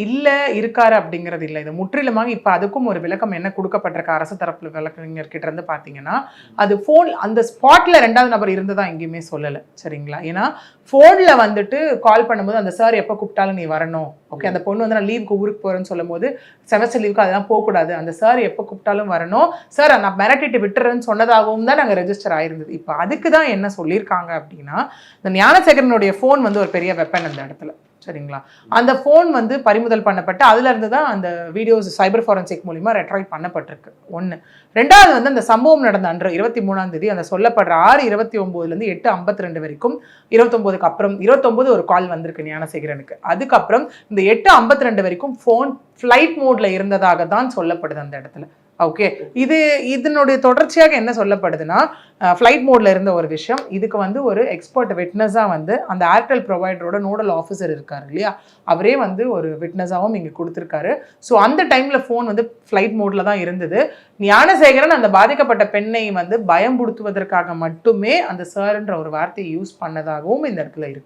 இல்லை இருக்காரு அப்படிங்கிறது இல்லை. இது முற்றிலுமாக இப்போ அதுக்கும் ஒரு விளக்கம் என்ன கொடுக்கப்பட்டிருக்க அரசு தரப்பு விளக்கறிஞர்கிட்ட இருந்து பார்த்தீங்கன்னா, அது ஃபோன் அந்த ஸ்பாட்ல 2வது நபர் இருந்ததா எங்கேயுமே சொல்லலை. சரிங்களா? ஏன்னா ஃபோனில் வந்துட்டு கால் பண்ணும்போது அந்த சார் எப்போ கூப்பிட்டாலும் நீ வரணும். ஓகே, அந்த பொண்ணு வந்து நான் லீவுக்கு ஊருக்கு போகிறேன்னு சொல்லும் போது செமஸ்டர் லீவுக்கு அதெல்லாம் போகக்கூடாது, அந்த சார் எப்போ கூப்பிட்டாலும் வரணும், சார் நான் மிரட்டிட்டு விட்டுறேன்னு சொன்னதாகவும் தான் நாங்கள் ரெஜிஸ்டர் ஆயிருந்தது. இப்போ அதுக்கு தான் என்ன சொல்லியிருக்காங்க அப்படின்னா, இந்த ஞானசேகரனுடைய ஃபோன் வந்து ஒரு பெரிய வெப்பன் அந்த இடத்துல. சரிங்களா? அந்த ஃபோன் வந்து பறிமுதல் பண்ணப்பட்டு அதுல இருந்து தான் அந்த வீடியோஸ் சைபர் ஃபாரன்சிக் மூலிமா ரெட்ராய் பண்ணப்பட்டிருக்கு. 1. 2வது வந்து அந்த சம்பவம் நடந்த அன்று 23ஆம் தேதி அந்த சொல்லப்படுற 6:29 8:52 வரைக்கும் 29க்கு அப்புறம் 29 ஒரு கால் வந்திருக்கு ஞானசேகரனுக்கு. அதுக்கப்புறம் இந்த 8:52 வரைக்கும் ஃபோன் ஃப்ளைட் மோட்ல இருந்ததாக தான் சொல்லப்படுது அந்த இடத்துல. ஓகே, இதனுடைய தொடர்ச்சியாக என்ன சொல்லப்படுதுன்னா, ஃப்ளைட் மோட்ல இருந்த ஒரு விஷயம், இதுக்கு வந்து ஒரு எக்ஸ்பர்ட் விட்னஸாக வந்து அந்த ஏர்டெல் ப்ரொவைடரோட நோடல் ஆஃபீஸர் இருக்காரு இல்லையா, அவரே வந்து ஒரு விட்னஸாகவும் இங்கே கொடுத்துருக்காரு. ஸோ அந்த டைமில் ஃபோன் வந்து ஃப்ளைட் மோட்ல தான் இருந்தது. ஞானசேகரன் அந்த பாதிக்கப்பட்ட பெண்ணை வந்து பயம்படுத்துவதற்காக மட்டுமே அந்த சார்ன்ற ஒரு வார்த்தையை யூஸ் பண்ணதாகவும் இந்த இடத்துல இருக்கு.